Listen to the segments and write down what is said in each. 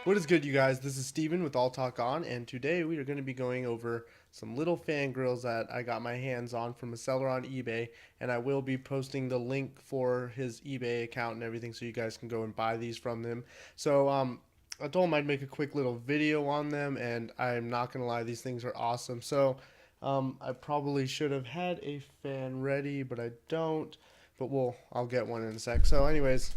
What is good, you guys? This is Steven with All Talk On, and today we are going to be going over some little fan grills that I got my hands on from a seller on eBay, and I will be posting the link for his eBay account and everything so you guys can go and buy these from him. So, I told him I'd make a quick little video on them, and I'm not going to lie, these things are awesome. So, I probably should have had a fan ready, but I don't, but I'll get one in a sec. So, anyways,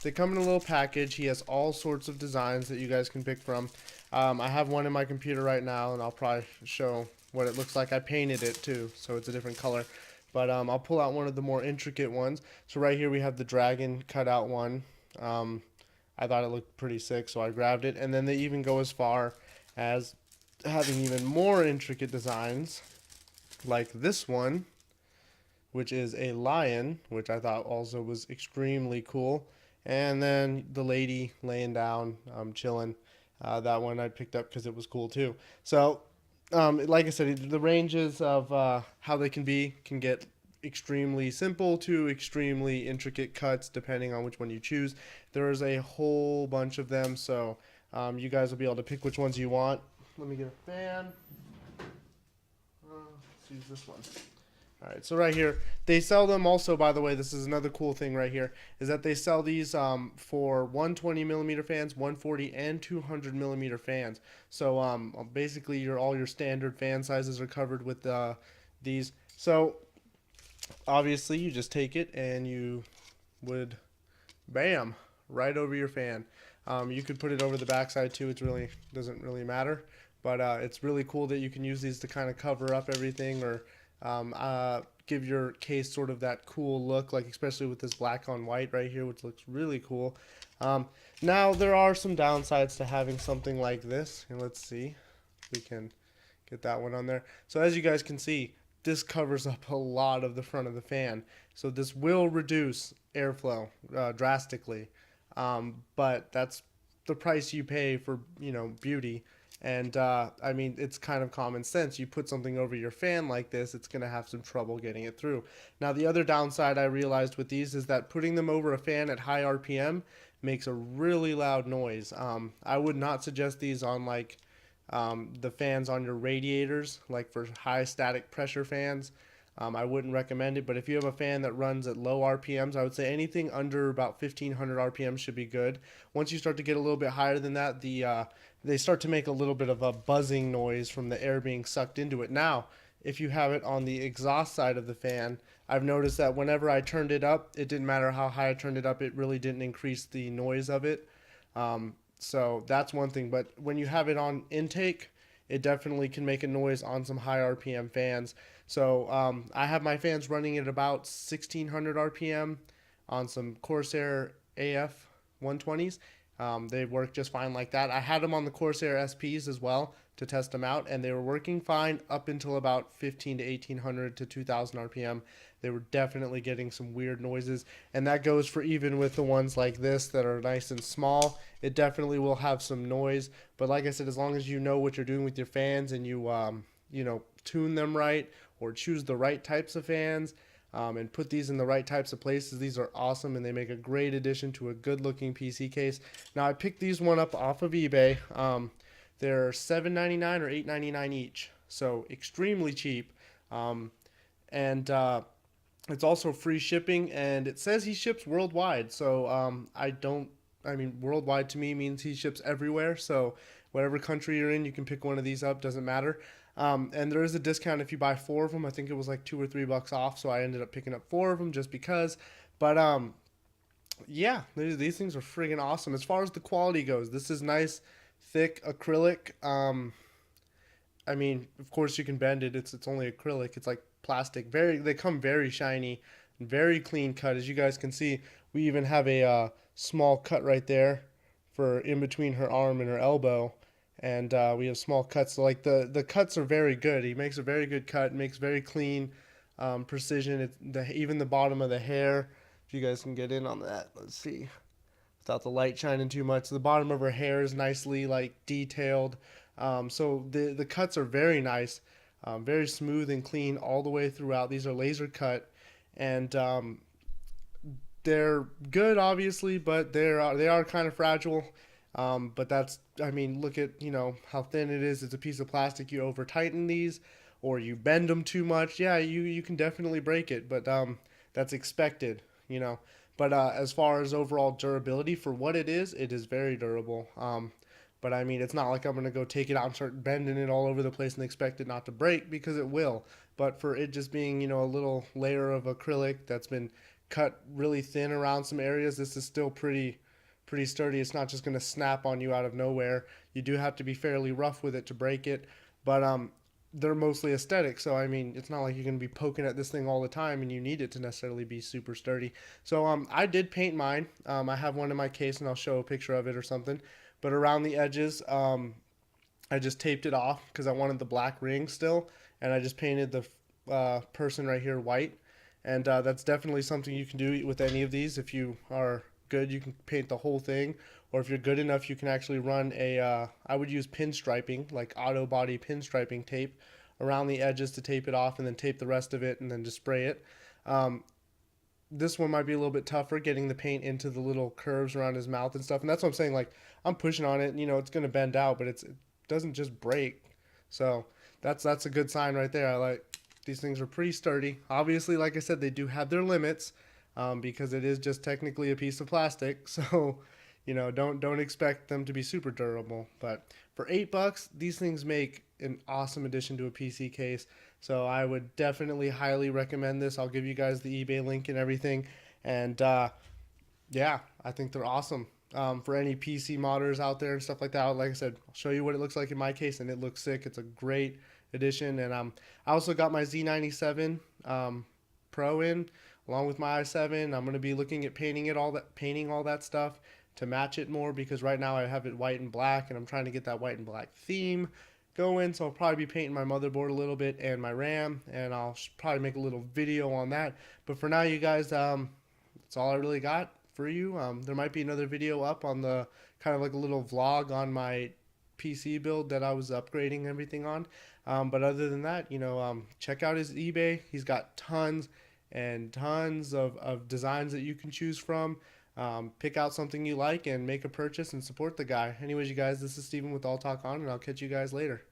they come in a little package. He has all sorts of designs that you guys can pick from. I have one in my computer right now, and I'll probably show what it looks like. I painted it too, so it's a different color. But I'll pull out one of the more intricate ones. So right here we have the dragon cutout one. I thought it looked pretty sick, so I grabbed it. And then they even go as far as having even more intricate designs, like this one, which is a lion, which I thought also was extremely cool. And then the lady laying down, chilling. That one I picked up because it was cool too. So, like I said, the ranges of how they can get extremely simple to extremely intricate cuts depending on which one you choose. There is a whole bunch of them, so you guys will be able to pick which ones you want. Let me get a fan. Let's use this one. Alright, so right here, they sell them also, by the way, this is another cool thing right here, is that they sell these for 120 millimeter fans, 140 and 200 millimeter fans. So basically all your standard fan sizes are covered with these. So obviously you just take it and you would, bam, right over your fan. You could put it over the backside too, it really doesn't really matter. But it's really cool that you can use these to kind of cover up everything or give your case sort of that cool look, like especially with this black on white right here, which looks really cool. Now there are some downsides to having something like this, and let's see if we can get that one on there. So as you guys can see, this covers up a lot of the front of the fan, so this will reduce airflow drastically, but that's the price you pay for, you know, beauty. And I mean, it's kind of common sense. You put something over your fan like this, it's going to have some trouble getting it through. Now, the other downside I realized with these is that putting them over a fan at high RPM makes a really loud noise. I would not suggest these on like the fans on your radiators, like for high static pressure fans. I wouldn't recommend it, but if you have a fan that runs at low RPMs, I would say anything under about 1500 RPMs should be good. Once you start to get a little bit higher than that, they start to make a little bit of a buzzing noise from the air being sucked into it. Now, if you have it on the exhaust side of the fan, I've noticed that whenever I turned it up, it didn't matter how high I turned it up, it really didn't increase the noise of it. So that's one thing, but when you have it on intake, it definitely can make a noise on some high RPM fans. So I have my fans running at about 1600 RPM on some Corsair AF 120s. They work just fine like that. I had them on the Corsair SPs as well to test them out, and they were working fine up until about 15 to 1800 to 2000 RPM. They were definitely getting some weird noises, and that goes for even with the ones like this that are nice and small. It definitely will have some noise, but like I said, as long as you know what you're doing with your fans and you you know, tune them right or choose the right types of fans, and put these in the right types of places. These are awesome, and they make a great addition to a good-looking PC case. Now, I picked these one up off of eBay. They're $7.99 or $8.99 each, so extremely cheap. And it's also free shipping, and it says he ships worldwide. So I mean, worldwide to me means he ships everywhere. So whatever country you're in, you can pick one of these up. Doesn't matter. And there is a discount if you buy 4 of them. I think it was like $2 or $3 off, so I ended up picking up 4 of them just because. But yeah, these things are friggin' awesome. As far as the quality goes, this is nice, thick acrylic. I mean, of course you can bend it. It's only acrylic. It's like plastic. They come very shiny, very clean cut. As you guys can see, we even have a small cut right there for in between her arm and her elbow. And we have small cuts. So like the cuts are very good. He makes a very good cut, makes very clean precision. Even the bottom of the hair, if you guys can get in on that, let's see, without the light shining too much. The bottom of her hair is nicely like detailed. So the cuts are very nice, very smooth and clean all the way throughout. These are laser cut, and they're good, obviously, but they are kind of fragile. But that's, I mean, look at, how thin it is. It's a piece of plastic. You over tighten these or you bend them too much. Yeah, you can definitely break it, but that's expected, you know. But as far as overall durability for what it is very durable. But I mean, it's not like I'm going to go take it out and start bending it all over the place and expect it not to break, because it will. But for it just being, a little layer of acrylic that's been cut really thin around some areas, this is still pretty sturdy. It's not just going to snap on you out of nowhere. You do have to be fairly rough with it to break it, but they're mostly aesthetic. So I mean, it's not like you're going to be poking at this thing all the time, and you need it to necessarily be super sturdy. So I did paint mine. I have one in my case, and I'll show a picture of it or something. But around the edges, I just taped it off because I wanted the black ring still, and I just painted the person right here white. And that's definitely something you can do with any of these. If you are good, you can paint the whole thing, or if you're good enough, you can actually run I would use pinstriping, like auto body pinstriping tape around the edges to tape it off, and then tape the rest of it, and then just spray it. Um, this one might be a little bit tougher getting the paint into the little curves around his mouth and stuff, and that's what I'm saying. Like, I'm pushing on it, and, it's going to bend out, but it doesn't just break. So that's a good sign right there. I like these things are pretty sturdy. Obviously, like I said, they do have their limits, because it is just technically a piece of plastic. So, don't expect them to be super durable. But for $8, these things make an awesome addition to a PC case. So I would definitely highly recommend this. I'll give you guys the eBay link and everything. And yeah, I think they're awesome. For any PC modders out there and stuff like that, like I said, I'll show you what it looks like in my case, and it looks sick. It's a great addition. And I also got my Z97 Pro in along with my i7. I'm going to be looking at painting all that stuff to match it more, because right now I have it white and black, and I'm trying to get that white and black theme going. So I'll probably be painting my motherboard a little bit and my RAM, and I'll probably make a little video on that. But for now, you guys, that's all I really got for you. There might be another video up on the kind of like a little vlog on my PC build that I was upgrading everything on. But other than that, check out his eBay. He's got tons and tons of designs that you can choose from. Pick out something you like and make a purchase and support the guy. Anyways, you guys, this is Steven with All Talk On, and I'll catch you guys later.